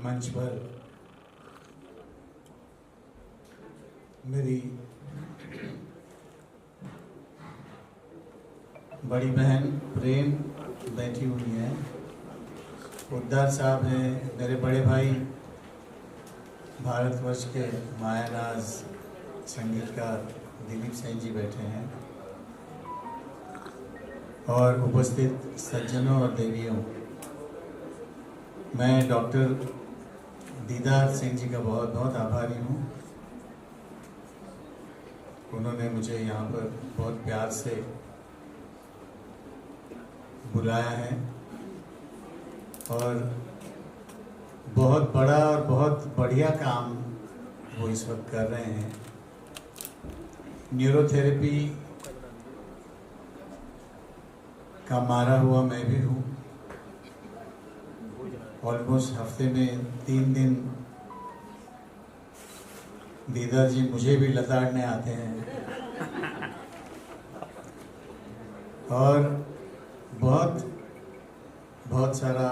मंच पर मेरी बड़ी बहन प्रेम बैठी हुई है, पोद्दार साहब हैं, मेरे बड़े भाई भारतवर्ष के मायानाज संगीतकार दिलीप सेन जी बैठे हैं और उपस्थित सज्जनों और देवियों, मैं डॉक्टर दीदार सिंह जी का बहुत बहुत आभारी हूँ। उन्होंने मुझे यहाँ पर बहुत प्यार से बुलाया है और बहुत बड़ा और बहुत बढ़िया काम वो इस वक्त कर रहे हैं। न्यूरोथेरेपी का मारा हुआ मैं भी हूँ। ऑलमोस्ट हफ्ते में 3 दिन दीदार जी मुझे भी लताड़ने आते हैं और बहुत सारा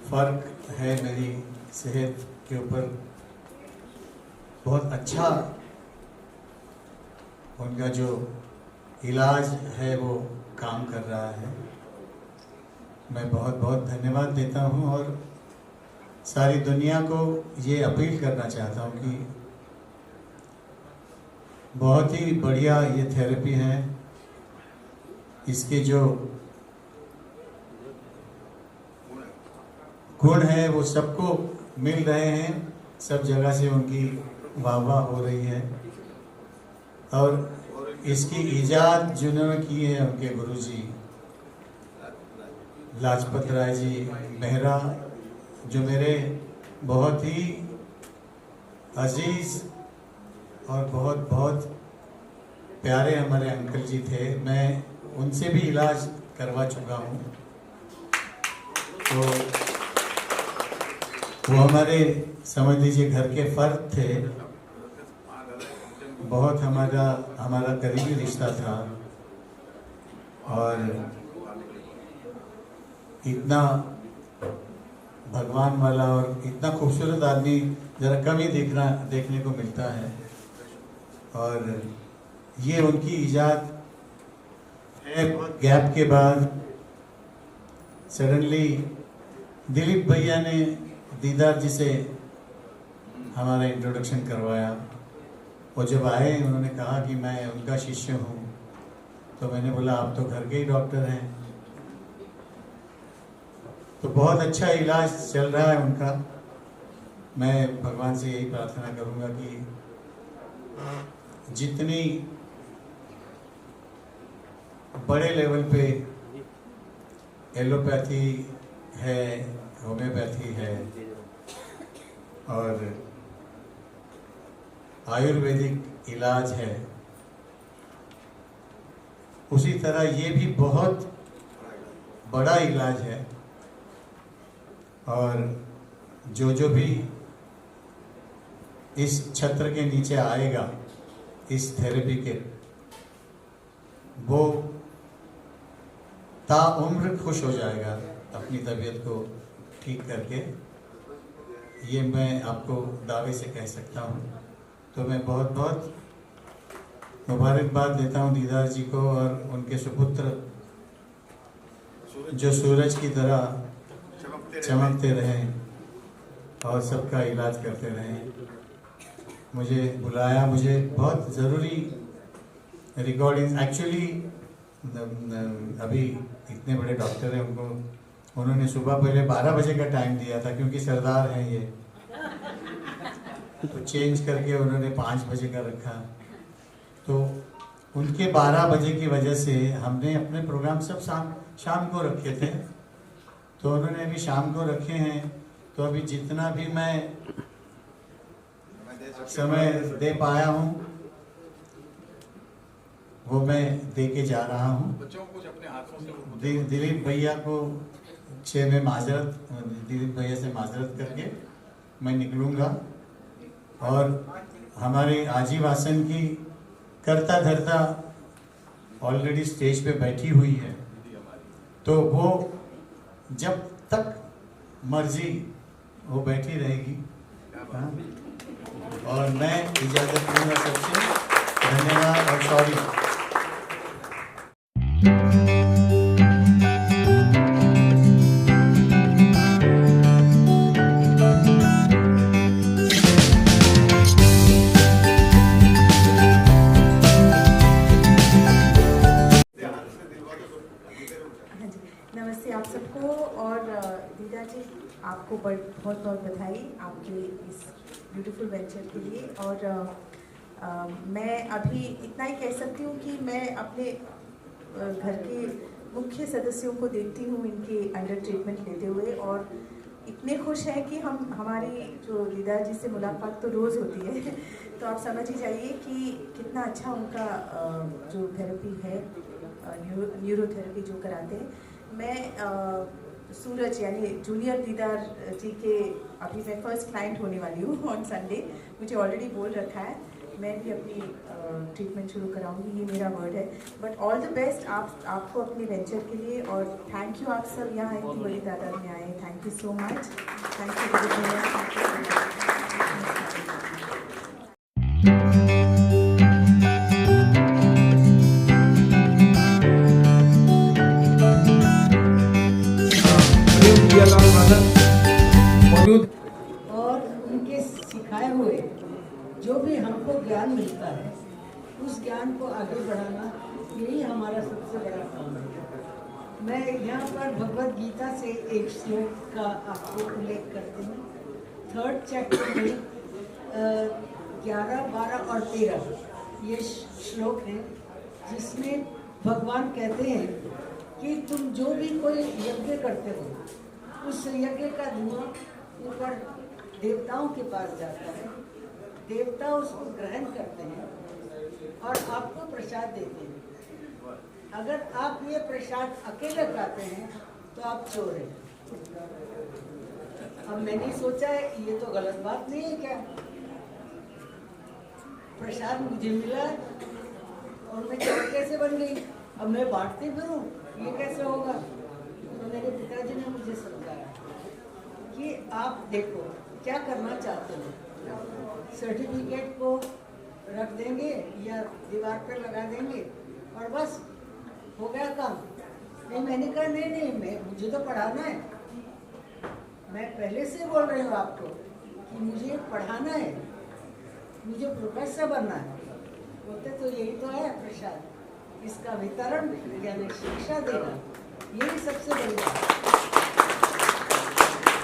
फर्क है मेरी सेहत के ऊपर। बहुत अच्छा उनका जो इलाज है वो काम कर रहा है। मैं बहुत बहुत धन्यवाद देता हूँ और सारी दुनिया को ये अपील करना चाहता हूँ कि बहुत ही बढ़िया ये थेरेपी है। इसके जो गुण है वो सबको मिल रहे हैं, सब जगह से उनकी वाह हो रही है और इसकी इजाद जिन्होंने की है उनके गुरुजी लाजपत राय जी मेहरा, जो मेरे बहुत ही अजीज और बहुत बहुत प्यारे हमारे अंकल जी थे। मैं उनसे भी इलाज करवा चुका हूँ, तो वो हमारे समझ लीजिए घर के फर्द थे। बहुत हमारा करीबी रिश्ता था और इतना भगवान वाला और इतना खूबसूरत आदमी जरा कम ही देखने को मिलता है। और ये उनकी इजाद है। बहुत गैप के बाद सडनली दिलीप भैया ने दीदार जी से हमारा इंट्रोडक्शन करवाया। वो जब आए उन्होंने कहा कि मैं उनका शिष्य हूँ तो मैंने बोला आप तो घर के ही डॉक्टर हैं। तो बहुत अच्छा इलाज चल रहा है उनका। मैं भगवान से यही प्रार्थना करूंगा कि जितनी बड़े लेवल पे एलोपैथी है, होम्योपैथी है और आयुर्वेदिक इलाज है, उसी तरह ये भी बहुत बड़ा इलाज है। और जो भी इस छत्र के नीचे आएगा इस थेरेपी के, वो ताउम्र खुश हो जाएगा अपनी तबीयत को ठीक करके। ये मैं आपको दावे से कह सकता हूँ। तो मैं बहुत बहुत मुबारकबाद देता हूँ दीदार जी को और उनके सुपुत्र जो सूरज की तरह चमकते रहें और सबका इलाज करते रहें। मुझे बुलाया, मुझे बहुत ज़रूरी रिकॉर्डिंग, एक्चुअली अभी इतने बड़े डॉक्टर हैं, उन्होंने सुबह पहले 12 बजे का टाइम दिया था क्योंकि सरदार हैं ये, तो चेंज करके उन्होंने 5 बजे का रखा। तो उनके 12 बजे की वजह से हमने अपने प्रोग्राम सब शाम को रखे थे, तो उन्होंने अभी शाम को रखे हैं। तो अभी जितना भी मैं समय दे पाया हूँ वो मैं दे के जा रहा हूँ। बच्चों को कुछ अपने हाथों से दिलीप भैया को में माजरत, दिलीप भैया से माजरत करके मैं निकलूँगा। और हमारे आजीवासन की करता धरता ऑलरेडी स्टेज पे बैठी हुई है, तो वो जब तक मर्जी वो बैठी रहेगी। हाँ? और मैं इजाज़त दूंगा सबसे। धन्यवाद और सॉरी। नमस्ते आप सबको। और दीदा जी आपको बहुत बहुत बधाई आपके इस ब्यूटीफुल वेंचर के लिए। और मैं अभी इतना ही कह सकती हूँ कि मैं अपने घर के मुख्य सदस्यों को देखती हूँ इनके अंडर ट्रीटमेंट लेते हुए, और इतने खुश हैं कि हमारी जो दीदा जी से मुलाकात तो रोज़ होती है। तो आप समझ ही जाइए कि कितना अच्छा उनका जो थेरेपी है, न्यूरोथेरेपी जो कराते हैं। मैं सूरज यानी जूनियर दीदार जी के अभी मैं फर्स्ट क्लाइंट होने वाली हूँ ऑन संडे। मुझे ऑलरेडी बोल रखा है, मैं भी अपनी ट्रीटमेंट शुरू कराऊंगी, ये मेरा वर्ड है। बट ऑल द बेस्ट आपको अपने वेंचर के लिए। और थैंक यू आप सब यहाँ इतनी बड़ी तादाद में आए, thank you so much. Thank you. और उनके सिखाए हुए जो भी हमको ज्ञान मिलता है उस ज्ञान को आगे बढ़ाना, यही हमारा सबसे बड़ा काम है। मैं यहाँ पर भगवद गीता से एक श्लोक का आपको उल्लेख करती हूँ। 3rd चैप्टर में 11, 12 और 13 ये श्लोक है, जिसमें भगवान कहते हैं कि तुम जो भी कोई यज्ञ करते हो उस यज्ञ का धुआं ऊपर देवताओं के पास जाता है, देवता उसको ग्रहण करते हैं और आपको प्रसाद देते हैं। अगर आप ये प्रसाद अकेले खाते हैं तो आप चोर हैं। अब मैंने सोचा है ये तो गलत बात नहीं है क्या, प्रसाद मुझे मिला और मैं चोर कैसे बन गई, अब मैं बांटती फिरूं, ये कैसे होगा। तो मेरे पिताजी ने मुझे समझाया कि आप देखो क्या करना चाहते हो, सर्टिफिकेट को रख देंगे या दीवार पर लगा देंगे और बस हो गया काम। नहीं, मैंने कहा नहीं, मुझे तो पढ़ाना है। मैं पहले से बोल रही हूँ आपको कि मुझे पढ़ाना है, मुझे प्रोफेसर बनना है। बोलते तो यही तो है प्रसाद, इसका वितरण यानी शिक्षा देना, यही सबसे बड़ी बात।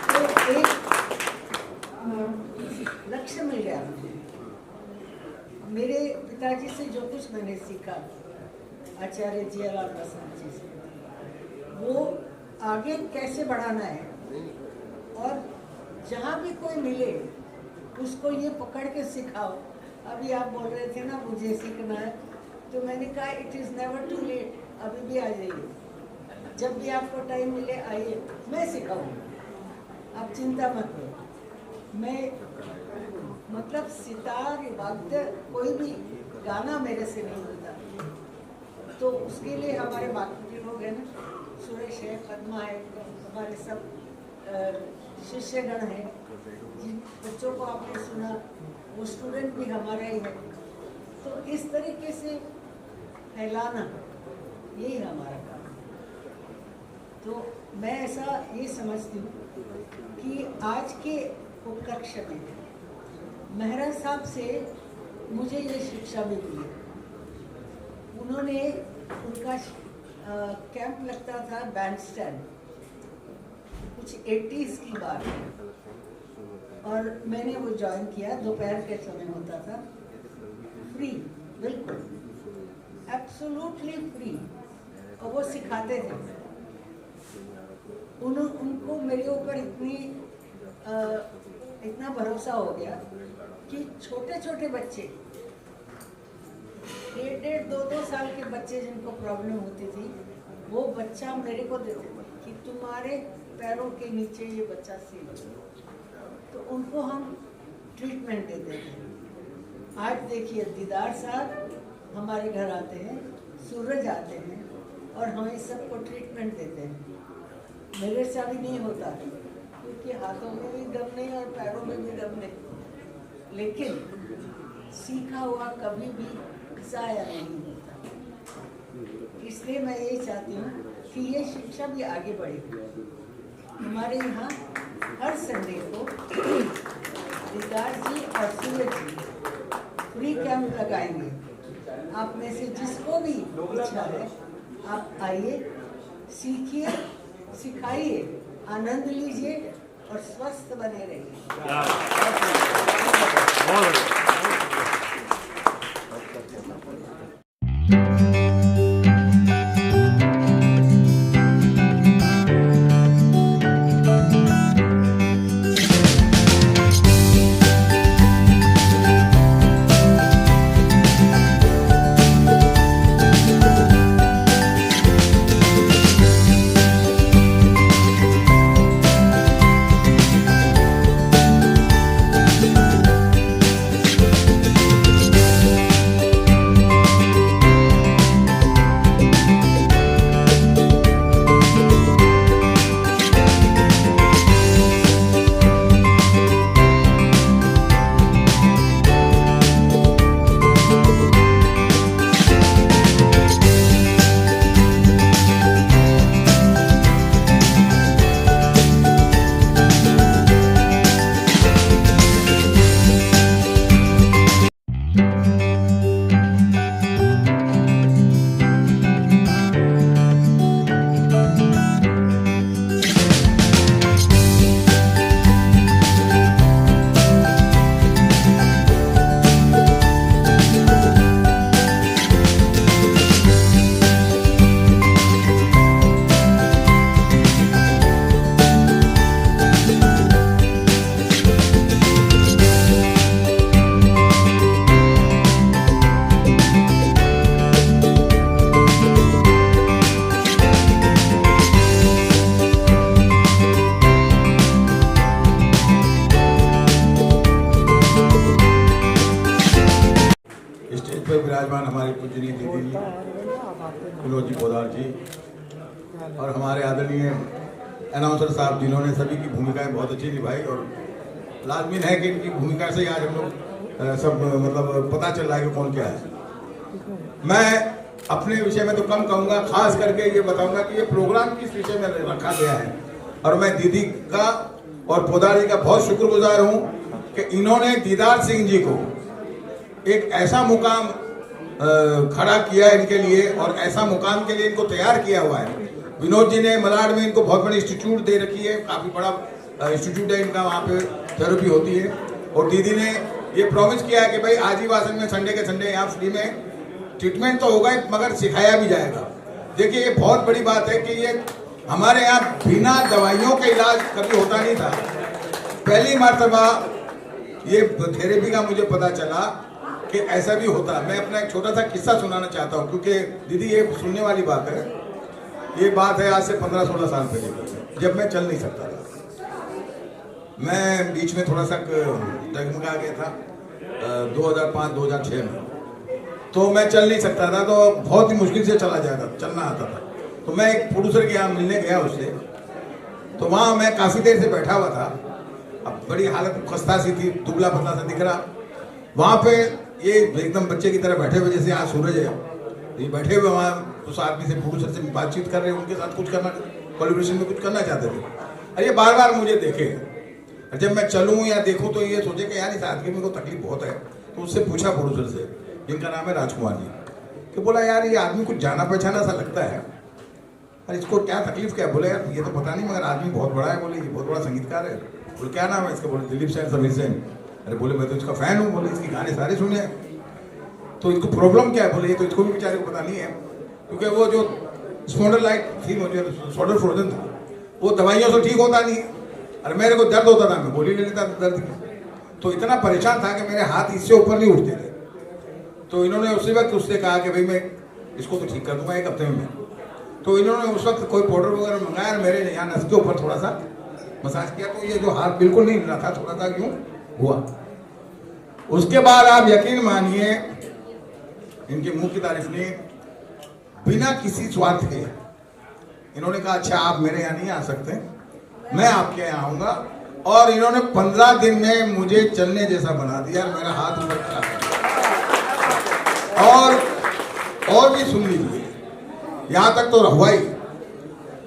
तो एक लक्ष्य मिल गया मुझे। मेरे पिताजी से जो कुछ मैंने सीखा, आचार्य जीआर प्रसाद जी से, वो आगे कैसे बढ़ाना है, और जहाँ भी कोई मिले उसको ये पकड़ के सिखाओ। अभी आप बोल रहे थे ना मुझे सीखना है, तो मैंने कहा it is never too late, अभी भी आ जाइए, जब भी आपको टाइम मिले आइए, मैं सिखाऊंगी, आप चिंता मत करो। मैं मतलब सितार वाद्य कोई भी गाना मेरे से नहीं होता, तो उसके लिए हमारे बाकी के लोग हैं ना, सुरेश है, पद्मा है, हमारे सब शिष्यगण हैं, जिन बच्चों को आपने सुना वो स्टूडेंट भी हमारा ही है। तो इस तरीके से फैलाना यही हमारा काम है। तो मैं ऐसा ये समझती हूँ कि आज के उपकक्ष में मेहरा साहब से मुझे ये शिक्षा भी मिली। उन्होंने उनका कैंप लगता था बैंड स्टैंड, कुछ 80s की बात है, और मैंने वो ज्वाइन किया। दोपहर के समय होता था, फ्री, बिल्कुल एब्सोल्युटली फ्री, और वो सिखाते थे। उनको मेरे ऊपर इतना भरोसा हो गया कि छोटे छोटे बच्चे, 1.5, 2 साल के बच्चे जिनको प्रॉब्लम होती थी, वो बच्चा मेरे को देते थे कि तुम्हारे पैरों के नीचे ये बच्चा सीख, तो उनको हम ट्रीटमेंट देते थे। आज देखिए दीदार साहब हमारे घर आते हैं, सूरज आते हैं, और हमें सबको ट्रीटमेंट देते हैं। मेरे से अभी नहीं होता, क्योंकि हाथों में भी दम नहीं और पैरों में भी दम नहीं, लेकिन सीखा हुआ कभी भी ज़ाया नहीं होता। इसलिए मैं यही चाहती हूँ कि ये शिक्षा भी आगे बढ़ेगी। हमारे यहाँ हर संडे को दीदार जी और सूरज जी फ्री कैंप लगाएंगे। आप में से जिसको भी इच्छा है आप आइए, सीखिए, सिखाइए, आनंद लीजिए और स्वस्थ बने रहिए। विराजमान हमारी पूजनीय दीदी जी विनोद जी पोदार जी और हमारे आदरणीय अनाउंसर साहब, जिन्होंने सभी की भूमिकाएं बहुत अच्छी निभाई, और लाजमी है कि इनकी भूमिका से आज हम लोग सब मतलब पता चल रहा है कि कौन क्या है। मैं अपने विषय में तो कम कहूँगा, खास करके ये बताऊँगा कि ये प्रोग्राम किस विषय में रखा गया है, और मैं दीदी का और पोदार जी का बहुत शुक्रगुजार हूँ कि इन्होंने दीदार सिंह जी को एक ऐसा मुकाम खड़ा किया इनके लिए और ऐसा मुकाम के लिए इनको तैयार किया हुआ है। विनोद जी ने मलाड में इनको बहुत बड़ी इंस्टीट्यूट दे रखी है, काफ़ी बड़ा इंस्टीट्यूट है इनका, वहाँ पे थेरेपी होती है। और दीदी ने ये प्रॉमिस किया है कि भाई आजीवासन में संडे के संडे यहाँ फ्री में ट्रीटमेंट तो होगा मगर सिखाया भी जाएगा। देखिए ये बहुत बड़ी बात है कि ये हमारे यहाँ बिना दवाइयों के इलाज कभी होता नहीं था। पहली मर्तबा ये थेरेपी का मुझे पता चला कि ऐसा भी होता है। मैं अपना एक छोटा सा किस्सा सुनाना चाहता हूँ क्योंकि दीदी ये सुनने वाली बात है। ये बात है आज से 15-16 साल पहले जब मैं चल नहीं सकता था। मैं बीच में थोड़ा सा डगमगा गया था 2005-2006 में, तो मैं चल नहीं सकता था, तो बहुत ही मुश्किल से चलना आता था। तो मैं एक प्रोड्यूसर के यहाँ मिलने गया उससे, तो वहाँ मैं काफ़ी देर से बैठा हुआ था। अब बड़ी हालत खस्ता सी थी, दुबला पतला सा दिख रहा। वहाँ पे ये एकदम बच्चे की तरह बैठे हुए, जैसे आज सूरज है, ये बैठे हुए वहाँ उस आदमी से प्रोड्यूसर से बातचीत कर रहे हैं, उनके साथ कुछ करना, कोलैबोरेशन में कुछ करना चाहते थे। और ये बार बार मुझे देखे, और जब मैं चलूँ या देखूँ तो ये सोचे कि यार इस आदमी में को तकलीफ बहुत है। तो उससे पूछा प्रोड्यूसर से, जिनका नाम है राजकुमार जी, कि बोला यार ये आदमी कुछ जाना पहचाना सा लगता है, और इसको क्या तकलीफ क्या है? बोले यार ये तो पता नहीं मगर आदमी बहुत बड़ा है। बोले ये बहुत बड़ा संगीतकार है। बोले क्या नाम है इसका? बोले दिलीप सेन, समीर सेन। अरे बोले मैं तो इसका फैन हूँ। बोले इसके गाने सारे सुने हैं। तो इसको प्रॉब्लम क्या है? बोले ये तो इसको भी बेचारे को पता नहीं है, क्योंकि वो जो स्पॉन्डिलाइट थी, मुझे शोल्डर फ्रोजन था, वो दवाइयों से ठीक होता नहीं। अरे मेरे को दर्द होता था, मैं गोली ले लेता दर्द की। तो इतना परेशान था कि मेरे हाथ इससे ऊपर नहीं उठते थे। तो इन्होंने उसी वक्त उससे कहा कि भाई मैं इसको तो ठीक कर दूंगा 1 हफ्ते में। तो इन्होंने उस वक्त कोई पाउडर वगैरह मंगाया, मेरे यहाँ नस के ऊपर थोड़ा सा मसाज किया, तो ये जो हाथ बिल्कुल नहीं हिल रहा था, थोड़ा सा यूँ हुआ। उसके बाद आप यकीन मानिए इनके मुंह की तारीफ नहीं, बिना किसी स्वार्थ के इन्होंने कहा अच्छा आप मेरे यहाँ नहीं आ सकते, मैं आपके यहाँ आऊँगा। और इन्होंने 15 दिन में मुझे चलने जैसा बना दिया, मेरा हाथ ऊपर खड़ा। और भी सुन लीजिए, यहाँ तक तो हुआ ही।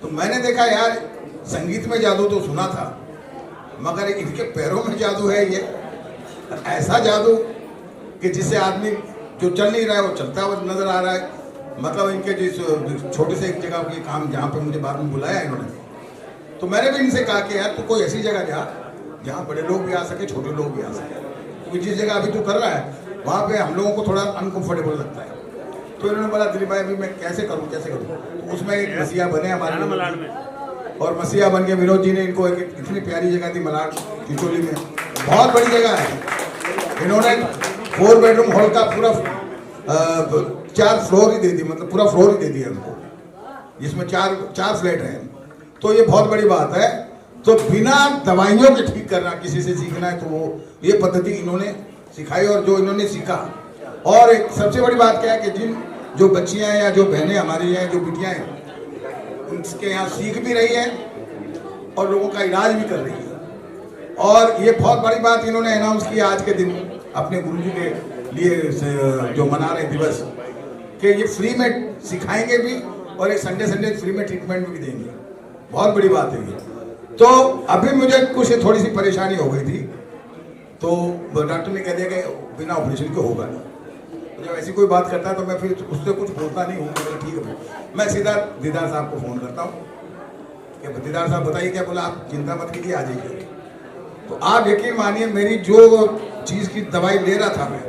तो मैंने देखा यार संगीत में जादू तो सुना था, मगर इनके पैरों में जादू है। ये ऐसा जादू कि जिससे आदमी जो चल नहीं रहा है वो चलता हुआ नजर आ रहा है। मतलब इनके जिस छोटे से एक जगह के काम, जहाँ पे मुझे बाद में बुलाया इन्होंने, तो मैंने भी इनसे कहा कि यार तू कोई ऐसी जगह जा जहाँ बड़े लोग भी आ सके, छोटे लोग भी आ सके, क्योंकि जिस जगह अभी तू कर रहा है वहाँ पे हम लोगों को थोड़ा अनकंफर्टेबल लगता है। तो इन्होंने बोला दिलीप भाई अभी मैं कैसे करूँ। तो उसमें एक मसीहा बने हमारे मलाड में, और मसीहा बन के विनोद जी ने इनको एक इतनी प्यारी जगह दी मलाड चिचोली में, बहुत बड़ी जगह है। इन्होंने 4 बेडरूम हॉल का पूरा 4 फ्लोर ही दे दी, मतलब पूरा फ्लोर ही दे दिया उनको, जिसमें 4 फ्लैट हैं। तो ये बहुत बड़ी बात है। तो बिना दवाइयों के ठीक करना, किसी से सीखना है तो वो ये पद्धति इन्होंने सिखाई और जो इन्होंने सीखा। और एक सबसे बड़ी बात क्या है कि जो बच्चियां हैं या जो बहनें हमारी हैं, जो बिटियां हैं, उनके यहाँ सीख भी रही है और लोगों का इलाज भी कर रही है। और ये बहुत बड़ी बात इन्होंने अनाउंस किया आज के दिन अपने गुरुजी के लिए जो मना रहे दिवस, कि ये फ्री में सिखाएंगे भी और एक संडे फ्री में ट्रीटमेंट भी देंगे। बहुत बड़ी बात है ये। तो अभी मुझे कुछ थोड़ी सी परेशानी हो गई थी, तो डॉक्टर ने कह दिया कि बिना ऑपरेशन के होगा नहीं। जब ऐसी कोई बात करता है तो मैं फिर उससे कुछ बोलता नहीं हूँ। ठीक है, मैं सीधा दीदार साहब को फ़ोन करता हूँ कि दीदार साहब बताइए क्या? बोला आप चिंता मत कीजिए, आ जाइए। तो आप यकीन मानिए मेरी जो चीज़ की दवाई ले रहा था मैं,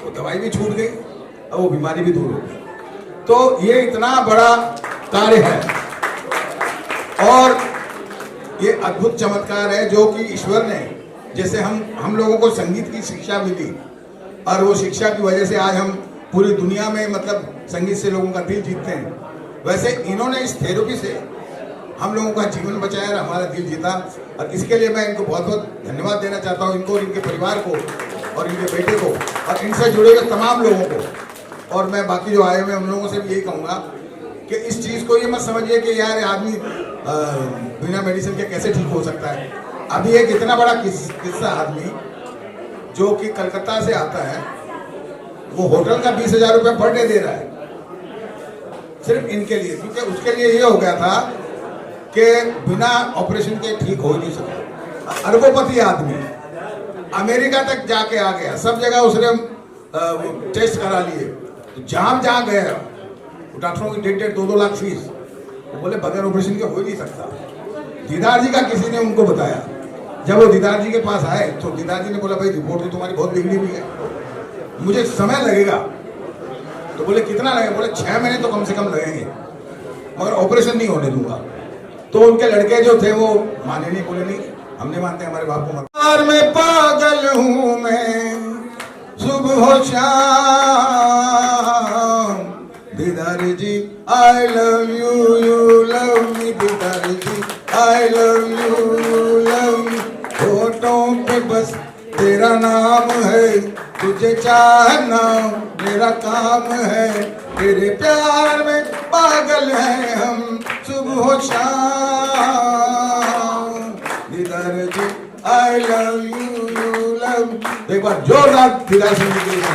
वो दवाई भी छूट गई और वो बीमारी भी दूर हो गई। तो ये इतना बड़ा कार्य है और ये अद्भुत चमत्कार है जो कि ईश्वर ने, जैसे हम लोगों को संगीत की शिक्षा मिली और वो शिक्षा की वजह से आज हम पूरी दुनिया में मतलब संगीत से लोगों का दिल जीतते हैं, वैसे इन्होंने इस थेरेपी से हम लोगों का जीवन बचाया और हमारा दिल जीता। और इसके लिए मैं इनको बहुत बहुत धन्यवाद देना चाहता हूँ, इनको और इनके परिवार को और इनके बेटे को और इनसे जुड़े हुए तमाम लोगों को। और मैं बाकी जो आए हुए उन लोगों से भी यही कहूँगा कि इस चीज़ को ये मत समझिए कि यार आदमी बिना मेडिसिन के कैसे ठीक हो सकता है। अभी एक इतना बड़ा किस्सा आदमी जो कि कलकत्ता से आता है, वो होटल का 20,000 रुपये पर डे दे रहा है सिर्फ इनके लिए, क्योंकि उसके लिए ये हो गया था कि बिना ऑपरेशन के ठीक हो ही नहीं सकता। अरबोपति आदमी अमेरिका तक जाके आ गया, सब जगह उसने टेस्ट करा लिए, तो जहाँ जहाँ गए वो डॉक्टरों की 1.5-2 लाख फीस, वो बोले बगैर ऑपरेशन के हो ही नहीं सकता। दीदार जी का किसी ने उनको बताया, जब वो दीदार जी के पास आए तो दीदार जी ने बोला भाई रिपोर्ट तो तुम्हारी बहुत बिगड़ी हुई है, मुझे समय लगेगा। तो बोले कितना लगेगा? बोले 6 महीने तो कम से कम लगेंगे, मगर ऑपरेशन नहीं होने दूंगा। तो उनके लड़के जो थे वो माने नहीं, बोले नहीं हमने मानते हमारे बाप को। प्यार में पागल हूँ मैं सुबह हो शाम, दीदार जी I love you, you love me, दीदार जी I love you, you love me. होठों पे बस तेरा नाम है, तुझे चाहना मेरा काम है, तेरे प्यार में पागल हैं हम सुबह हो शाम, दीदार जी I love you, you love. एक बार जोरदार दीदार सिंह जी के लिए।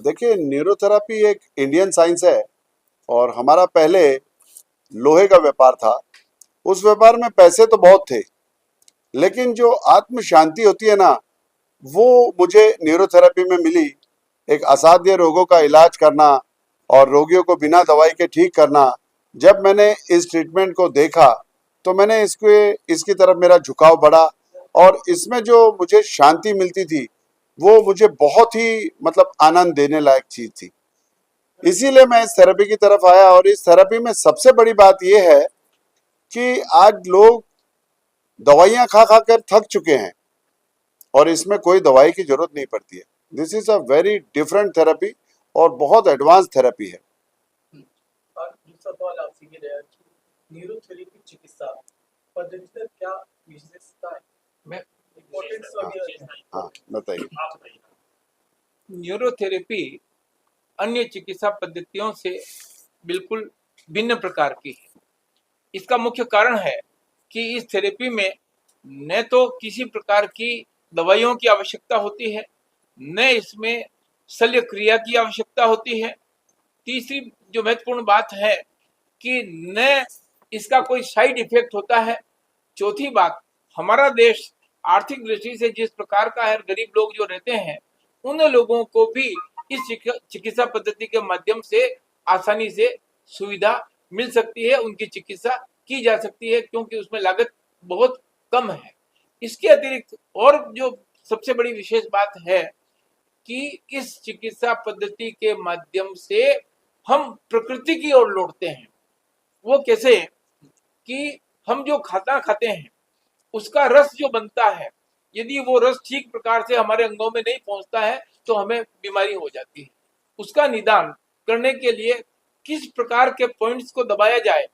देखिए, न्यूरोथेरेपी एक इंडियन साइंस है और हमारा पहले लोहे का व्यापार था। उस व्यापार में पैसे तो बहुत थे, लेकिन जो आत्म शांति होती है ना, वो मुझे न्यूरोथेरेपी में मिली। एक असाध्य रोगों का इलाज करना और रोगियों को बिना दवाई के ठीक करना। जब मैंने इस ट्रीटमेंट को देखा तो मैंने इसकी तरफ मेरा झुकाव बढ़ा और इसमें जो मुझे शांति मिलती थी वो मुझे बहुत ही मतलब आनंद देने लायक चीज थी। इसीलिए मैं इस थेरेपी की तरफ आया। और इस थेरेपी में सबसे बड़ी बात यह है कि आज लोग दवाइयां खा खा कर थक चुके हैं और इसमें कोई दवाई की जरूरत नहीं पड़ती है। This is a very different therapy और बहुत एडवांस थेरेपी है। और दूसरा सवाल आपसे ये रहेगा कि न्यूरोथेरेपी चिकित्सा पद्धति का क्या विशेषता है? मैं हाँ बताइए। न्यूरोथेरेपी अन्य चिकित्सा पद्धतियों से बिल्कुल भिन्न प्रकार की है। इसका मुख्य कारण है कि इस थेरेपी में न तो किसी प्रकार की दवाइयों की आवश्यकता होती है, न इसमें शल्य क्रिया की आवश्यकता होती है। तीसरी जो महत्वपूर्ण बात है कि न इसका कोई साइड इफेक्ट होता है। चौथी बात, हमारा देश आर्थिक दृष्टि से जिस प्रकार का है, गरीब लोग जो रहते हैं उन लोगों को भी इस चिकित्सा पद्धति के माध्यम से आसानी से सुविधा मिल सकती है, उनकी चिकित्सा की जा सकती है, क्योंकि उसमें लागत बहुत कम है। इसके अतिरिक्त और जो सबसे बड़ी विशेष बात है कि इस चिकित्सा पद्धति के माध्यम से हम प्रकृति की ओर लौटते हैं। वो कैसे कि हम जो खाना खाते हैं उसका रस जो बनता है, यदि वो रस ठीक प्रकार से हमारे अंगों में नहीं पहुंचता है तो हमें बीमारी हो जाती है। उसका निदान करने के लिए किस प्रकार के पॉइंट्स को दबाया जाए,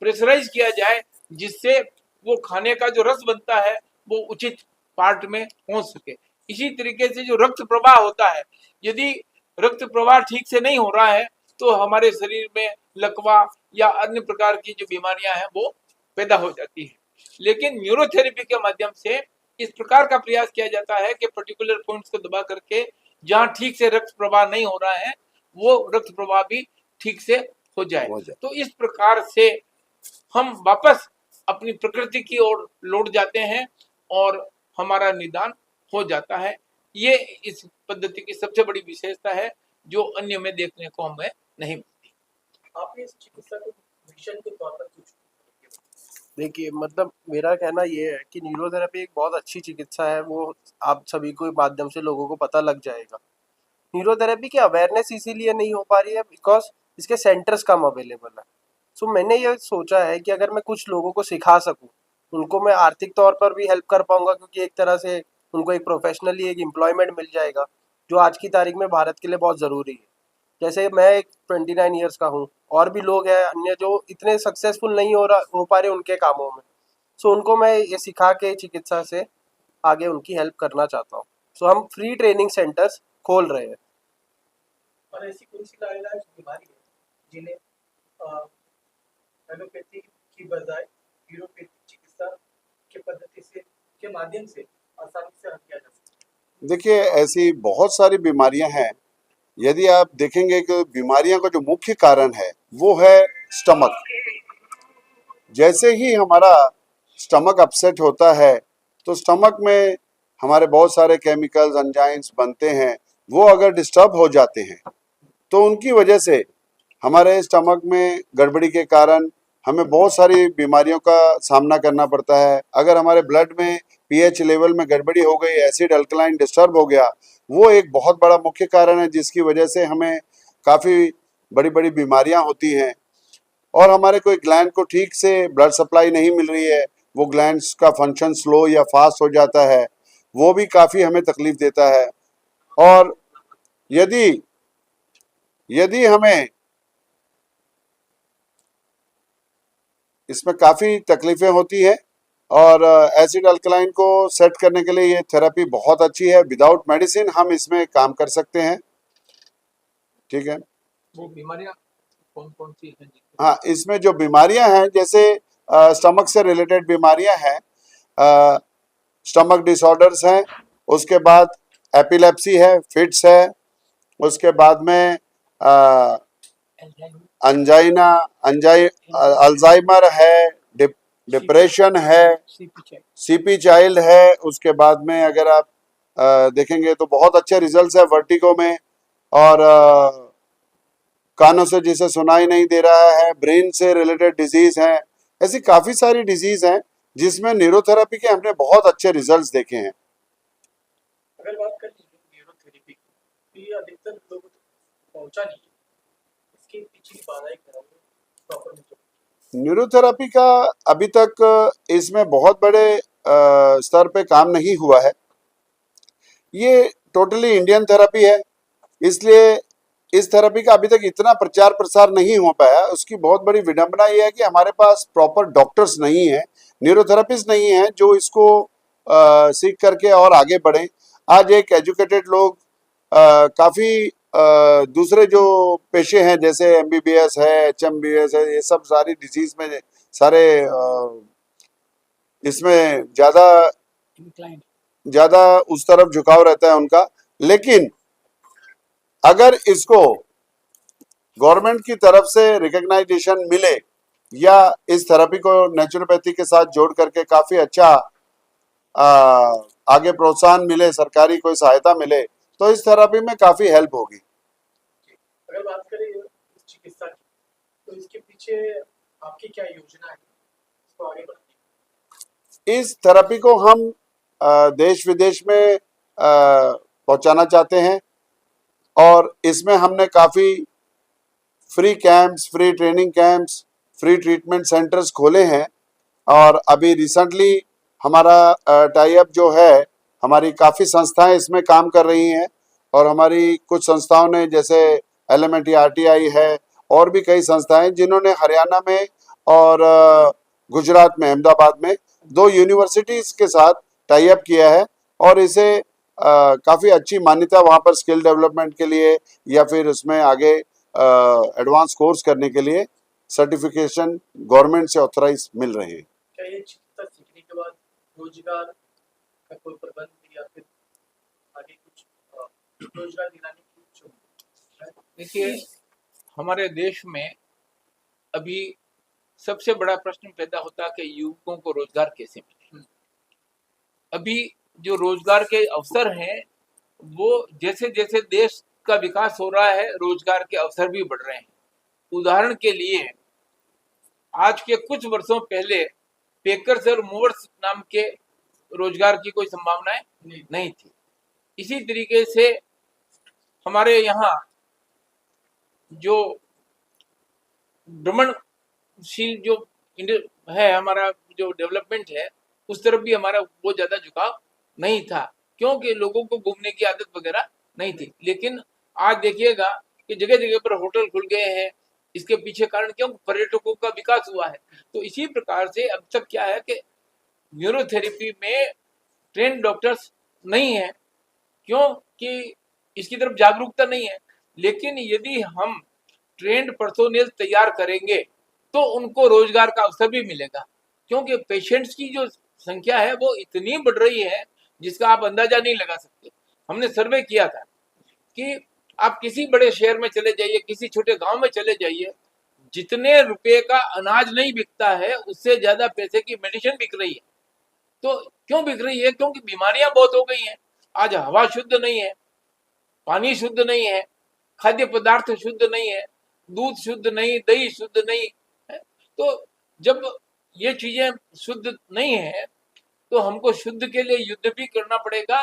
प्रेशराइज किया जाए, जिससे वो खाने का जो रस बनता है वो उचित पार्ट में पहुंच सके। इसी तरीके से जो रक्त प्रवाह होता है, यदि रक्त प्रवाह ठीक से नहीं हो रहा है तो हमारे शरीर में लकवा या अन्य प्रकार की जो बीमारियां हैं वो पैदा हो जाती है। लेकिन न्यूरोथेरेपी के माध्यम से इस प्रकार का प्रयास किया जाता है कि पर्टिकुलर पॉइंट्स को दबा करके जहां ठीक से रक्त प्रवाह नहीं हो रहा है वो रक्त प्रवाह भी ठीक से हो जाए। तो इस प्रकार से हम वापस अपनी प्रकृति की ओर लौट जाते हैं और हमारा निदान हो जाता है। ये इस पद्धति की सबसे बड़ी विशेषता है जो अन्य में देखने को हमें नहीं मिलती। आपने इस चिकित्सा को मिशन के तौर पर कुछ देखिए, मतलब मेरा कहना ये है कि न्यूरोथेरेपी एक बहुत अच्छी चिकित्सा है, वो आप सभी को माध्यम से लोगों को पता लग जाएगा। न्यूरोथेरेपी की अवेयरनेस इसीलिए नहीं हो पा रही है बिकॉज इसके सेंटर्स कम अवेलेबल है। सो मैंने ये सोचा है कि अगर मैं कुछ लोगों को सिखा सकूं, उनको मैं आर्थिक तौर पर भी हेल्प कर पाऊंगा, क्योंकि एक तरह से उनको एक प्रोफेशनली एक एम्प्लॉयमेंट मिल जाएगा, जो आज की तारीख में भारत के लिए बहुत ज़रूरी है। जैसे मैं एक 29 ईयर्स का हूँ, और भी लोग हैं अन्य जो इतने सक्सेसफुल नहीं हो पा रहे उनके कामों में। सो उनको मैं ये सिखा के चिकित्सा से आगे उनकी हेल्प करना चाहता हूँ। सो हम फ्री ट्रेनिंग सेंटर्स खोल रहे हैं। और ऐसी कौन सी लाइलाज बीमारी है जिन्हें एलोपैथी की बजाय न्यूरोपैथी चिकित्सा के पद्धति से के माध्यम से आसानी से हल किया जा सकता है? देखिए, ऐसी बहुत सारी बीमारियां हैं। यदि आप देखेंगे कि बीमारियों का जो मुख्य कारण है वो है स्टमक। जैसे ही हमारा स्टमक अपसेट होता है तो स्टमक में हमारे बहुत सारे केमिकल्स एंजाइम्स बनते हैं, वो अगर डिस्टर्ब हो जाते हैं तो उनकी वजह से हमारे स्टमक में गड़बड़ी के कारण हमें बहुत सारी बीमारियों का सामना करना पड़ता है। अगर हमारे ब्लड में पीएच लेवल में गड़बड़ी हो गई, एसिड अल्कलाइन डिस्टर्ब हो गया, वो एक बहुत बड़ा मुख्य कारण है जिसकी वजह से हमें काफ़ी बड़ी बड़ी बीमारियां होती हैं। और हमारे कोई ग्लैंड को ठीक से ब्लड सप्लाई नहीं मिल रही है, वो ग्लैंड्स का फंक्शन स्लो या फास्ट हो जाता है, वो भी काफ़ी हमें तकलीफ देता है। और यदि यदि हमें इसमें काफ़ी तकलीफें होती है और एसिड अल्कलाइन को सेट करने के लिए ये थेरेपी बहुत अच्छी है। विदाउट मेडिसिन हम इसमें काम कर सकते हैं। ठीक है। वो बीमारियां कौन कौन सी हैं? हाँ, इसमें जो बीमारियां हैं, जैसे स्टमक से रिलेटेड बीमारियां हैं, स्टमक डिसऑर्डर्स हैं, उसके बाद एपिलेप्सी है, फिट्स है, उसके बाद में अंजाइना अल्जाइमर है, डिप्रेशन है, सीपी चाइल्ड है। उसके बाद में अगर आप देखेंगे तो बहुत अच्छे रिजल्ट्स है वर्टिगो में, और कानों से जिसे सुनाई नहीं दे रहा है, ब्रेन से रिलेटेड डिजीज हैं। ऐसी काफ़ी सारी डिजीज हैं जिसमें न्यूरोथेरेपी के हमने बहुत अच्छे रिजल्ट्स देखे हैं। अगर बात करें न्यूरोथेरेपी की, तो ये अधिकतर लोगों तक पहुंचा नहीं है, इसके पीछे की बाधाएं क्या है प्रॉपर में? न्यूरोथेरेपी का अभी तक इसमें बहुत बड़े स्तर पे काम नहीं हुआ है। ये टोटली इंडियन थेरेपी है, इसलिए इस थेरेपी का अभी तक इतना प्रचार प्रसार नहीं हो पाया। उसकी बहुत बड़ी विडंबना ये है कि हमारे पास प्रॉपर डॉक्टर्स नहीं है, न्यूरोथेरेपिस्ट नहीं है जो इसको सीख करके और आगे बढ़े। आज एक एजुकेटेड लोग काफ़ी दूसरे जो पेशे हैं जैसे एमबीबीएस है, एचएमबीएस है, ये सब सारी डिजीज में सारे इसमें ज़्यादा उस तरफ झुकाव रहता है उनका। लेकिन अगर इसको गवर्नमेंट की तरफ से रिकग्नाइजेशन मिले या इस थेरेपी को नेचुरोपैथी के साथ जोड़ करके काफ़ी अच्छा आगे प्रोत्साहन मिले, सरकारी कोई सहायता मिले, तो इस थेरेपी में काफ़ी हेल्प होगी। अगर बात करें इस चिकित्सा की, तो इसके पीछे आपकी क्या योजना है इसको आगे बढ़ाने? इस थेरेपी को हम देश विदेश में पहुंचाना चाहते हैं, और इसमें हमने काफ़ी free camps, free training camps, free treatment centres खोले हैं। और अभी रिसेंटली हमारा टाई अप जो है, हमारी काफ़ी संस्थाएं इसमें काम कर रही हैं, और हमारी कुछ संस्थाओं ने जैसे एलिमेंटी आरटीआई है, और भी कई संस्थाएं जिन्होंने हरियाणा में और गुजरात में अहमदाबाद में 2 यूनिवर्सिटीज़ के साथ टाई अप किया है, और इसे काफ़ी अच्छी मान्यता वहाँ पर स्किल डेवलपमेंट के लिए या फिर उसमें आगे एडवांस कोर्स करने के लिए सर्टिफिकेशन गवर्नमेंट से ऑथराइज मिल रहे हैं। क्या ये चिकित्सा सीखने के बाद रोजगार का कोई प्रबंध या फिर आगे कुछ रोजगार दिलाने की कुछ? देखिए, हमारे देश में अभी सबसे बड़ा प्रश्न पैदा होता है कि युवकों को रोजगार कैसे मिले। अभी जो रोजगार के अवसर हैं, वो जैसे जैसे देश का विकास हो रहा है, रोजगार के अवसर भी बढ़ रहे हैं। उदाहरण के लिए, आज के कुछ वर्षों पहले पेकर्स और मूवर्स नाम के रोजगार की कोई संभावनाएं नहीं थी। इसी तरीके से हमारे यहाँ जो भ्रमणशील जो है, हमारा जो डेवलपमेंट है, उस तरफ भी हमारा बहुत ज्यादा झुकाव नहीं था, क्योंकि लोगों को घूमने की आदत वगैरह नहीं थी। लेकिन आज देखिएगा कि जगह जगह पर होटल खुल गए हैं। इसके पीछे कारण क्यों? पर्यटकों का विकास हुआ है। तो इसी प्रकार से अब तक क्या है कि न्यूरोथेरेपी में ट्रेन डॉक्टर्स नहीं है, क्योंकि इसकी तरफ जागरूकता नहीं है। लेकिन यदि हम ट्रेंड पर्सोनेल तैयार करेंगे तो उनको रोजगार का अवसर भी मिलेगा, क्योंकि पेशेंट्स की जो संख्या है वो इतनी बढ़ रही है जिसका आप अंदाजा नहीं लगा सकते। हमने सर्वे किया था कि आप किसी बड़े शहर में चले जाइए, किसी छोटे गांव में चले जाइए, जितने रुपए का अनाज नहीं बिकता है उससे ज्यादा पैसे की मेडिसिन बिक रही है। तो क्यों बिक रही है? क्योंकि बीमारियां बहुत हो गई हैं। आज हवा शुद्ध नहीं है, पानी शुद्ध नहीं है, खाद्य पदार्थ शुद्ध नहीं है, दूध शुद्ध नहीं, दही शुद्ध नहीं है। तो जब ये चीजें शुद्ध नहीं है तो हमको शुद्ध के लिए युद्ध भी करना पड़ेगा।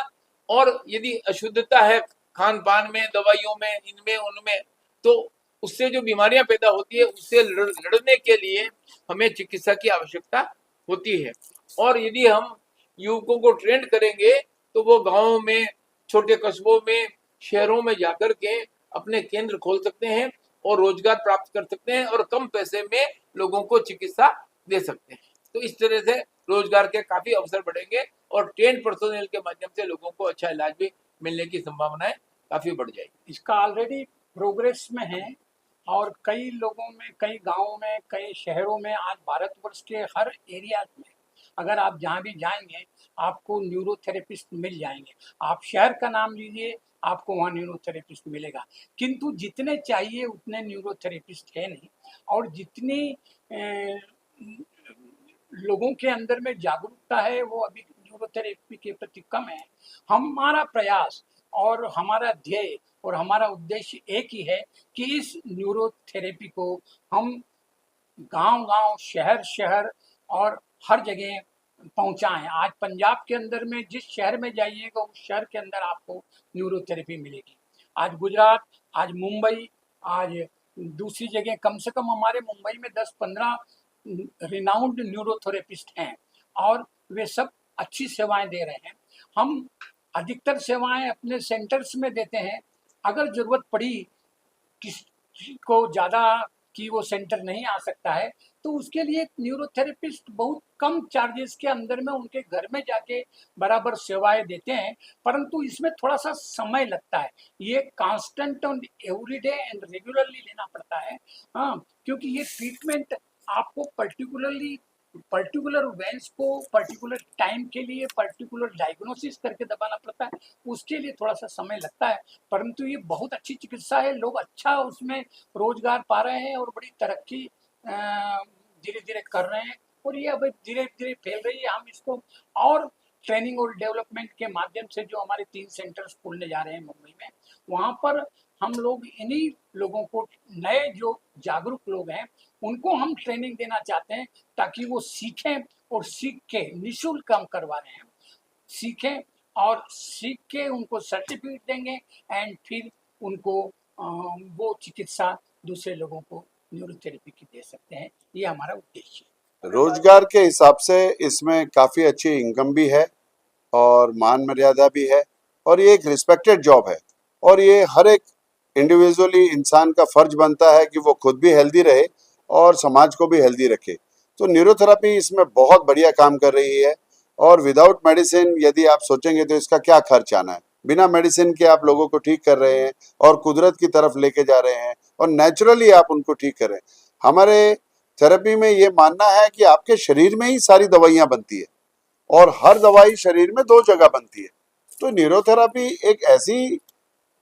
और यदि अशुद्धता है खान पान में, दवाइयों में, इनमें उनमें, तो उससे जो बीमारियां पैदा होती है उससे लड़ने के लिए हमें चिकित्सा की आवश्यकता होती है। और यदि हम युवकों को ट्रेंड करेंगे तो वो गांवों में, छोटे कस्बों में, शहरों में जाकर के अपने केंद्र खोल सकते हैं और रोजगार प्राप्त कर सकते हैं और कम पैसे में लोगों को चिकित्सा दे सकते हैं। तो इस तरह से रोजगार के काफी अवसर बढ़ेंगे और ट्रेंड पर्सोनेल के माध्यम से लोगों को अच्छा इलाज भी मिलने की संभावनाएं काफी बढ़ जाएगी। इसका ऑलरेडी प्रोग्रेस में है और कई लोगों में, कई गांवों में, कई शहरों में, आज भारतवर्ष के हर एरिया में अगर आप जहाँ भी जाएंगे आपको न्यूरोथेरेपिस्ट मिल जाएंगे। आप शहर का नाम लीजिए, आपको वहाँ न्यूरोथेरेपिस्ट मिलेगा। किंतु जितने चाहिए उतने न्यूरोथेरेपिस्ट है नहीं, और जितनी लोगों के अंदर में जागरूकता है वो अभी न्यूरोथेरेपी के प्रति कम है। हमारा प्रयास और हमारा ध्येय और हमारा उद्देश्य एक ही है कि इस न्यूरोथेरेपी को हम गांव-गांव, शहर-शहर और हर जगह पहुंचाएं। आज पंजाब के अंदर में जिस शहर में जाइएगा उस शहर के अंदर आपको न्यूरोथेरेपी मिलेगी। आज गुजरात, आज मुंबई, आज दूसरी जगह, कम से कम हमारे मुंबई में 10-15 रिनाउंड न्यूरोथेरेपिस्ट हैं और वे सब अच्छी सेवाएं दे रहे हैं। हम अधिकतर सेवाएं अपने सेंटर्स में देते हैं। अगर ज़रूरत पड़ी किसी को ज़्यादा कि वो सेंटर नहीं आ सकता है तो उसके लिए न्यूरोथेरेपिस्ट बहुत कम चार्जेस के अंदर में उनके घर में जाके बराबर सेवाएं देते हैं। परंतु इसमें थोड़ा सा समय लगता है, ये कांस्टेंट और एवरीडे एंड रेगुलरली लेना पड़ता है। हाँ, क्योंकि ये ट्रीटमेंट आपको पर्टिकुलर वेंस को पर्टिकुलर टाइम के लिए पर्टिकुलर डायग्नोसिस करके दबाना पड़ता है। उसके लिए थोड़ा सा समय लगता है, परंतु ये बहुत अच्छी चिकित्सा है। लोग अच्छा उसमें रोजगार पा रहे हैं और बड़ी तरक्की धीरे धीरे कर रहे हैं और ये अब धीरे धीरे फैल रही है। हम इसको और ट्रेनिंग और डेवलपमेंट के माध्यम से जो हमारे 3 सेंटर्स खोलने जा रहे हैं मुंबई में, वहाँ पर हम लोग इन्हीं लोगों को, नए जो जागरूक लोग हैं उनको हम ट्रेनिंग देना चाहते हैं ताकि वो सीखें और सीख के निःशुल्क काम करवा रहे हैं, सीखें और सीख के उनको सर्टिफिकेट देंगे एंड फिर उनको वो चिकित्सा दूसरे लोगों को न्यूरोथेरेपी की दे सकते हैं। ये हमारा उद्देश्य है। रोजगार के हिसाब से इसमें काफ़ी अच्छी इनकम भी है और मान मर्यादा भी है और ये एक रिस्पेक्टेड जॉब है और ये हर एक इंडिविजुअली इंसान का फर्ज बनता है कि वो खुद भी हेल्दी रहे और समाज को भी हेल्दी रखे। तो न्यूरोथेरेपी इसमें बहुत बढ़िया काम कर रही है और विदाउट मेडिसिन यदि आप सोचेंगे तो इसका क्या खर्च आना है। बिना मेडिसिन के आप लोगों को ठीक कर रहे हैं और कुदरत की तरफ लेके जा रहे हैं और नेचुरली आप उनको ठीक कर रहे हैं। हमारे थेरेपी में ये मानना है कि आपके शरीर में ही सारी दवाइयाँ बनती है और हर दवाई शरीर में 2 जगह बनती है। तो न्यूरोथेरेपी एक ऐसी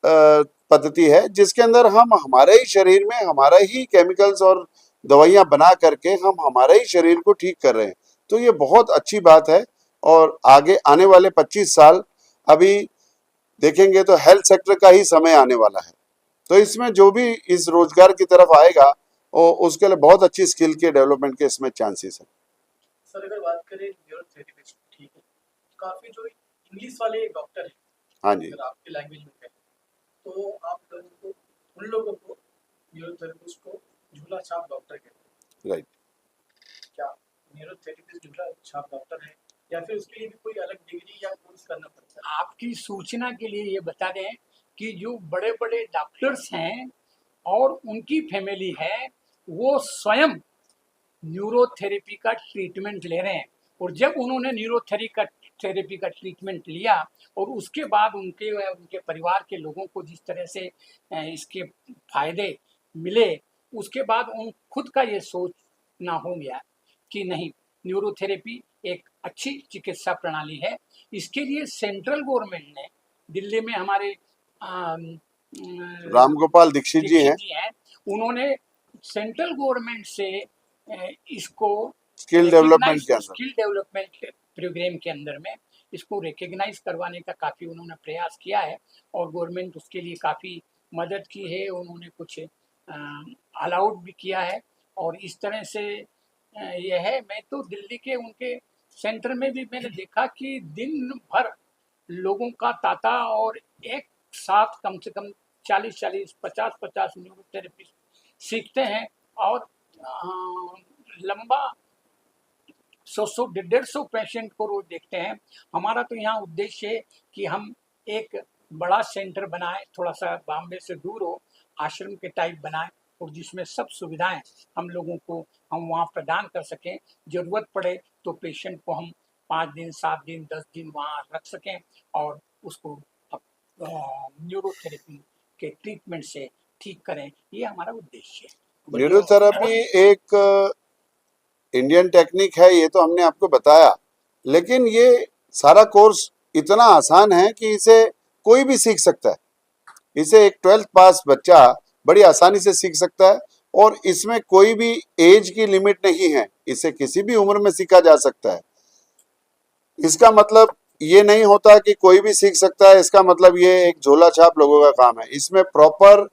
पद्धति है जिसके अंदर हम हमारे ही शरीर में हमारा ही केमिकल्स और दवाइयाँ बना करके हम हमारे ही शरीर को ठीक कर रहे हैं। तो ये बहुत अच्छी बात है और आगे आने वाले 25 साल अभी देखेंगे तो हेल्थ सेक्टर का ही समय आने वाला है। तो इसमें जो भी इस रोजगार की तरफ आएगा और उसके लिए बहुत अच्छी स्किल के डेवलपमेंट के इसमें चांसेस हैं। सर अगर बात करें न्यूरोथेरेपिस्ट, ठीक है, काफी जो इंग्लिश वाले डॉक्टर हैं, हाँ जी, अगर आपके लैंग्वेज में कहें तो आप लोगों को, उन लोगों को न्यूरोथेरेपिस्ट को झूला छाप डॉक्टर कहते हैं। राइट। क्या न्यूरोथेरेपिस्ट झूला छाप डॉक्टर है या फिर उसके लिए भी कोई अलग डिग्री या कोर्स करना पड़ता है? आपकी सूचना के लिए ये बता दें कि जो बड़े बड़े डॉक्टर्स हैं और उनकी फैमिली है वो स्वयं न्यूरोथेरेपी का ट्रीटमेंट ले रहे हैं और जब उन्होंने न्यूरोथेरेपी का ट्रीटमेंट लिया और उसके बाद उनके परिवार के लोगों को जिस तरह से इसके फायदे मिले, उसके बाद उन खुद का ये सोचना हो गया कि नहीं, न्यूरोथेरेपी एक अच्छी चिकित्सा प्रणाली है। इसके लिए सेंट्रल गवर्नमेंट ने दिल्ली में हमारे राम गोपाल दीक्षित जी हैं, उन्होंने सेंट्रल गवर्नमेंट से इसको स्किल डेवलपमेंट के अंदर स्किल डेवलपमेंट प्रोग्राम के अंदर में इसको रिकग्नाइज करवाने का काफ़ी उन्होंने प्रयास किया है और गवर्नमेंट उसके लिए काफ़ी मदद की है। उन्होंने कुछ अलाउड भी किया है और इस तरह से यह है। मैं तो दिल्ली के उनके सेंटर में भी मैंने देखा कि दिन भर लोगों का तांता और एक साथ कम से कम 40-40, 50-50 न्यूरोथेरेपिस्ट सीखते हैं और लंबा 100-150 पेशेंट को रोज देखते हैं। हमारा तो यहाँ उद्देश्य है कि हम एक बड़ा सेंटर बनाएं, थोड़ा सा बॉम्बे से दूर हो, आश्रम के टाइप बनाएं और जिसमें सब सुविधाएं हम लोगों को हम वहाँ प्रदान कर सकें। ज़रूरत पड़े तो पेशेंट को हम 5 दिन, 7 दिन, 10 दिन वहाँ रख सकें और उसको न्यूरोथेरेपी के ट्रीटमेंट से ठीक करें। ये हमारा उद्देश्य है। न्यूरोथेरेपी एक इंडियन टेक्निक है, ये तो हमने आपको बताया, लेकिन ये सारा कोर्स इतना आसान है कि इसे कोई भी सीख सकता है। इसे एक 12th पास बच्चा बड़ी आसानी से सीख सकता है और इसमें कोई भी एज की लिमिट नहीं है, इसे किसी भी उम्र में सीखा जा सकता है। इसका मतलब ये नहीं होता कि कोई भी सीख सकता है, इसका मतलब ये एक झोला छाप लोगों का काम है। इसमें प्रॉपर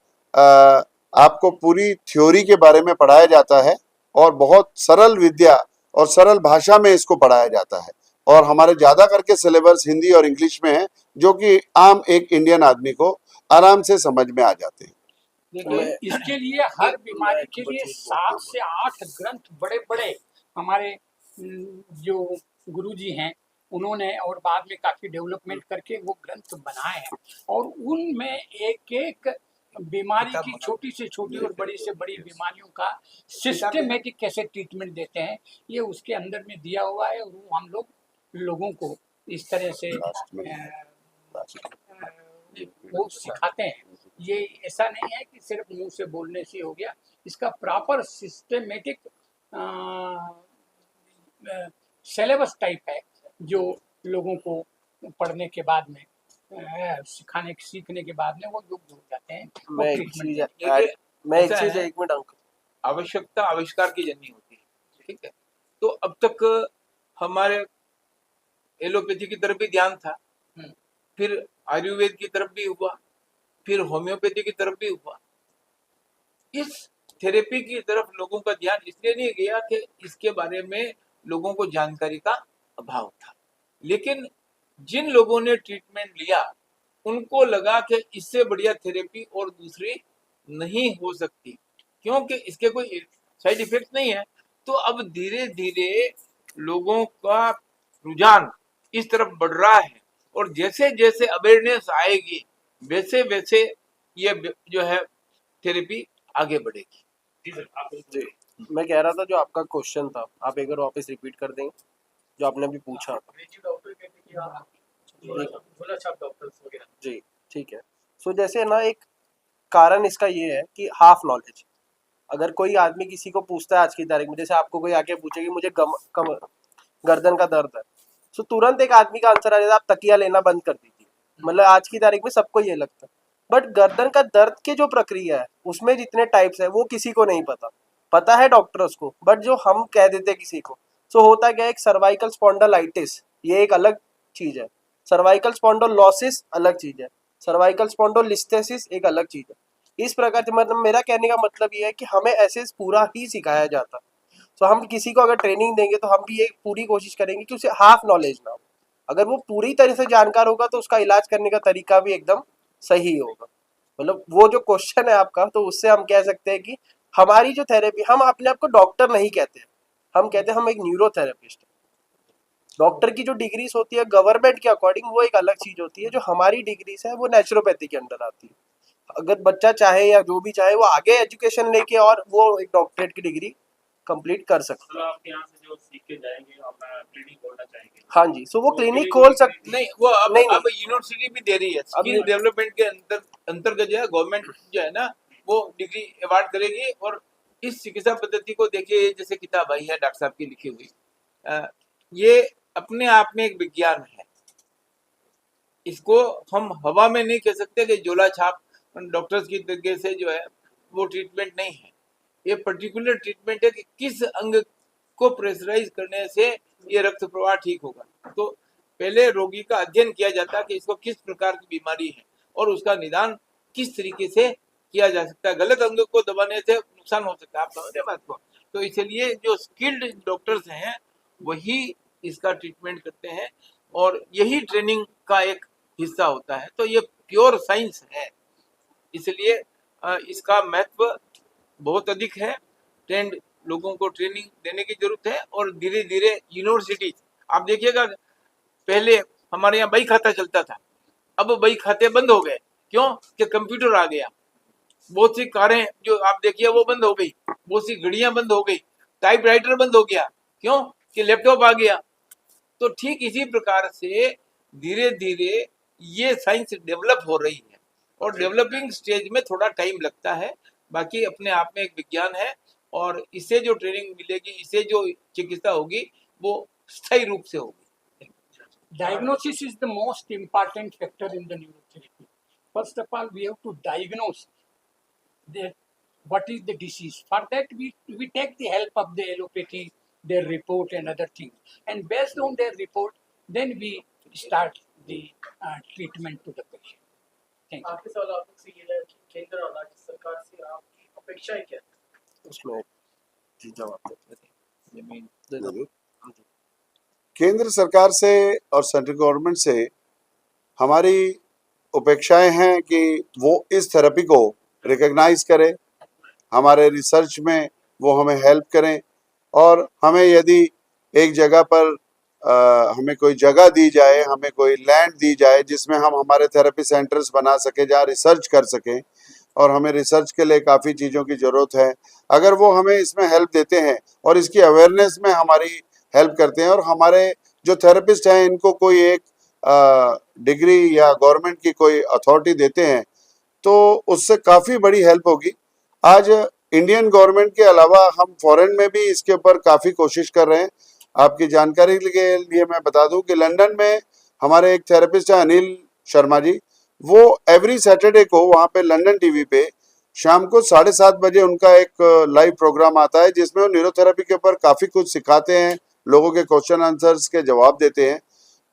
आपको पूरी थ्योरी के बारे में पढ़ाया जाता है और बहुत सरल विद्या और सरल भाषा में इसको पढ़ाया जाता है और हमारे ज़्यादा करके सिलेबस हिंदी और इंग्लिश में है, जो कि आम एक इंडियन आदमी को आराम से समझ में आ जाते हैं। देखिए, इसके लिए हर बीमारी के लिए 7 से 8 ग्रंथ बड़े बड़े हमारे जो गुरुजी हैं उन्होंने और बाद में काफ़ी डेवलपमेंट करके वो ग्रंथ बनाए हैं और उनमें एक एक बीमारी की छोटी से छोटी और बड़ी से बड़ी बीमारियों का सिस्टमेटिक कैसे ट्रीटमेंट देते हैं ये उसके अंदर में दिया हुआ है और वो हम लोगों को इस तरह से वो सिखाते हैं। ये ऐसा नहीं है कि सिर्फ मुंह से बोलने से हो गया, इसका प्रॉपर सिस्टमेटिक सिलेबस टाइप है जो लोगों को पढ़ने के बाद में सीखने के बाद में वो योग्य हो जाते हैं। मैं एक चीज एक मिनट अंकल, आवश्यकता आविष्कार की जन्नी होती है, ठीक है। तो अब तक हमारे एलोपैथी की तरफ भी ध्यान था, फिर आयुर्वेद की तरफ भी हुआ, फिर होम्योपैथी की तरफ भी हुआ। इस थेरेपी की तरफ लोगों का ध्यान इसलिए नहीं गया कि इसके बारे में लोगों को जानकारी का अभाव था, लेकिन जिन लोगों ने ट्रीटमेंट लिया उनको लगा कि इससे बढ़िया थेरेपी और दूसरी नहीं हो सकती, क्योंकि इसके कोई साइड इफेक्ट नहीं है। तो अब धीरे धीरे लोगों का रुझान इस तरफ बढ़ रहा है और जैसे जैसे अवेयरनेस आएगी वैसे वैसे ये जो है थेरेपी आगे बढ़ेगी। जी सर, आप जी मैं कह रहा था जो आपका क्वेश्चन था आप एक बार वापस रिपीट कर देंगे जो आपने अभी पूछा। अंग्रेजी डॉक्टर कहते हैं कि हाँ, झोला छाप डॉक्टर्स वगैरह। जी ठीक है। सो जैसे ना एक कारण इसका ये है कि हाफ नॉलेज, अगर कोई आदमी किसी को पूछता है आज की तारीख में, जैसे आपको कोई आके पूछे कि मुझे गर्दन का दर्द है, सो तुरंत एक आदमी का आंसर आ जाता है आप तकिया लेना बंद कर दीजिए। मतलब आज की तारीख में सबको ये लगता है, बट गर्दन का दर्द की जो प्रक्रिया है उसमें जितने टाइप्स है वो किसी को नहीं पता है डॉक्टर्स को, बट जो हम कह देते किसी को। सो होता क्या है, एक सर्वाइकल स्पॉन्डिलाइटिस ये एक अलग चीज है, सर्वाइकल स्पॉन्डिलोसिस अलग चीज है, सर्वाइकल स्पॉन्डिलोलिस्थेसिस एक अलग चीज है। इस प्रकार से मतलब मेरा कहने का मतलब ये है कि हमें ऐसे पूरा ही सिखाया जाता है। सो हम किसी को अगर ट्रेनिंग देंगे तो हम भी ये पूरी कोशिश करेंगे कि उसे हाफ नॉलेज ना हो। अगर वो पूरी तरह से जानकार होगा तो उसका इलाज करने का तरीका भी एकदम सही होगा। मतलब वो जो क्वेश्चन है आपका, तो उससे हम कह सकते हैं कि हमारी जो थेरेपी, हम अपने आप को डॉक्टर नहीं कहते, हम कहते हैं हम एक न्यूरोथेरेपिस्ट। डॉक्टर की जो डिग्रीज होती है गवर्नमेंट के अकॉर्डिंग वो एक अलग चीज होती है, जो हमारी डिग्रीज है वो नेचुरोपैथी के अंदर आती है। अगर बच्चा चाहे या जो भी चाहे वो आगे एजुकेशन लेके और वो एक डॉक्टरेट की डिग्री कंप्लीट कर सकता है। आपके यहाँ से जो सीख के जाएंगे अपना क्लिनिक खोलना चाहेंगे? हाँ जी, सो वो क्लिनिक खोल सकते नहीं, वो अब नहीं, अब यूनिवर्सिटी भी दे रही है स्किल डेवलपमेंट के अंतर्गत जो है गवर्नमेंट जो है ना वो डिग्री अवार्ड करेगी। और इस चिकित्सा पद्धति को देखिए, जैसे किताब आई है डॉक्टर साहब की लिखी हुई, ये अपने आप में एक विज्ञान है। इसको हम हवा में नहीं कह सकते कि झोला छाप डॉक्टर्स की तरीके से जो है वो ट्रीटमेंट नहीं है। ये पर्टिकुलर ट्रीटमेंट है कि किस अंग को प्रेशराइज करने से ये रक्त प्रवाह ठीक होगा। तो पहले रोगी का अध्ययन किया जाता है कि इसको किस प्रकार की बीमारी है और उसका निदान किस तरीके से किया जा सकता है। गलत अंग को दबाने से नुकसान हो सकता है, आप समझ रहे बात को। तो इसलिए जो स्किल्ड डॉक्टर्स हैं वही इसका ट्रीटमेंट करते हैं और यही ट्रेनिंग का एक हिस्सा होता है। तो ये प्योर साइंस है, इसलिए इसका महत्व बहुत अधिक है। ट्रेंड लोगों को ट्रेनिंग देने की जरूरत है और धीरे धीरे यूनिवर्सिटी, आप देखिएगा पहले हमारे यहाँ बही खाता चलता था, अब बही खाते बंद हो गए। क्यों? कि कंप्यूटर आ गया। बहुत सी कारें जो आप देखिए वो बंद हो गई, बहुत सी घड़ियां बंद हो गई, टाइपराइटर बंद हो गया। क्यों? कि लैपटॉप आ गया। तो ठीक इसी प्रकार से धीरे धीरे ये साइंस डेवलप हो रही है और डेवलपिंग स्टेज में थोड़ा टाइम लगता है। बाकी अपने आप में एक विज्ञान है और इससे जो ट्रेनिंग मिलेगी, इससे जो चिकित्सा होगी वो स्थायी रूप से होगी। Diagnosis is the most important factor in the neurotherapy. First of all, we have to diagnose what is the disease. For that, we take the help of the allopathy, their report and other things. And based on their report, then we start the treatment to the patient. Thank you. आपके सवाल आपसे ये है कि केंद्र और राज्य सरकार से आपकी अपेक्षाएं क्या है? उसमें जी जवाब दे दो। केंद्र सरकार से और सेंट्रल गवर्नमेंट से हमारी अपेक्षाएं हैं कि वो इस थेरेपी को रिकॉग्नाइज करें, हमारे रिसर्च में वो हमें हेल्प करें और हमें यदि एक जगह पर हमें कोई जगह दी जाए, हमें कोई लैंड दी जाए जिसमें हम हमारे थेरेपी सेंटर्स बना सकें, जहाँ रिसर्च कर सकें, और हमें रिसर्च के लिए काफ़ी चीज़ों की ज़रूरत है। अगर वो हमें इसमें हेल्प देते हैं और इसकी अवेयरनेस में हमारी हेल्प करते हैं और हमारे जो थेरेपिस्ट हैं इनको कोई एक डिग्री या गवर्नमेंट की कोई अथॉरिटी देते हैं तो उससे काफ़ी बड़ी हेल्प होगी। आज इंडियन गवर्नमेंट के अलावा हम फॉरेन में भी इसके ऊपर काफ़ी कोशिश कर रहे हैं। आपकी जानकारी के लिए मैं बता दूं कि लंदन में हमारे एक थेरेपिस्ट है अनिल शर्मा जी, वो एवरी सैटरडे को वहाँ पे लंदन टीवी पे शाम को 7:30 बजे उनका एक लाइव प्रोग्राम आता है जिसमें वो न्यूरोथेरेपी के ऊपर काफ़ी कुछ सिखाते हैं, लोगों के क्वेश्चन आंसर्स के जवाब देते हैं।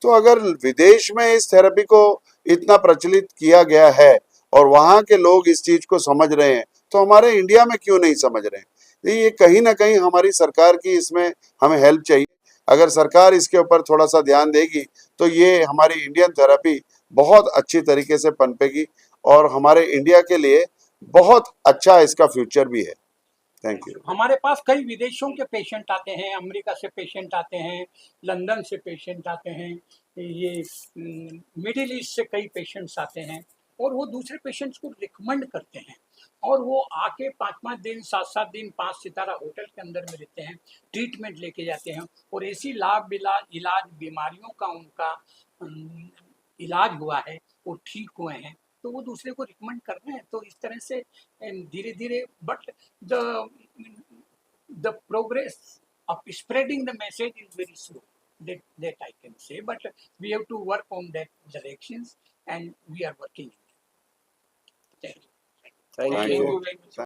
तो अगर विदेश में इस थेरेपी को इतना प्रचलित किया गया है और वहाँ के लोग इस चीज़ को समझ रहे हैं तो हमारे इंडिया में क्यों नहीं समझ रहे हैं? ये कहीं ना कहीं हमारी सरकार की इसमें हमें हेल्प चाहिए। अगर सरकार इसके ऊपर थोड़ा सा ध्यान देगी तो ये हमारी इंडियन थेरेपी बहुत अच्छी तरीके से पनपेगी और हमारे इंडिया के लिए बहुत अच्छा इसका फ्यूचर भी है। Thank you. हमारे पास कई विदेशों के पेशेंट आते हैं, अमेरिका से पेशेंट आते हैं, लंदन से पेशेंट आते हैं, ये मिडिल ईस्ट से कई पेशेंट्स आते हैं और वो दूसरे पेशेंट्स को रिकमेंड करते हैं और वो आके 5-5 दिन 7-7 दिन 5 सितारा होटल के अंदर में रहते हैं, ट्रीटमेंट लेके जाते हैं और ऐसी लाभ इलाज बीमारियों का उनका इलाज हुआ है, वो ठीक हुए हैं तो वो दूसरे को रिकमेंड कर रहे हैं। तो इस तरह से धीरे धीरे but the progress of spreading the message is very slow, that I can say, but we have to work on that directions and we are working in it. Thank you. Thank you. very much.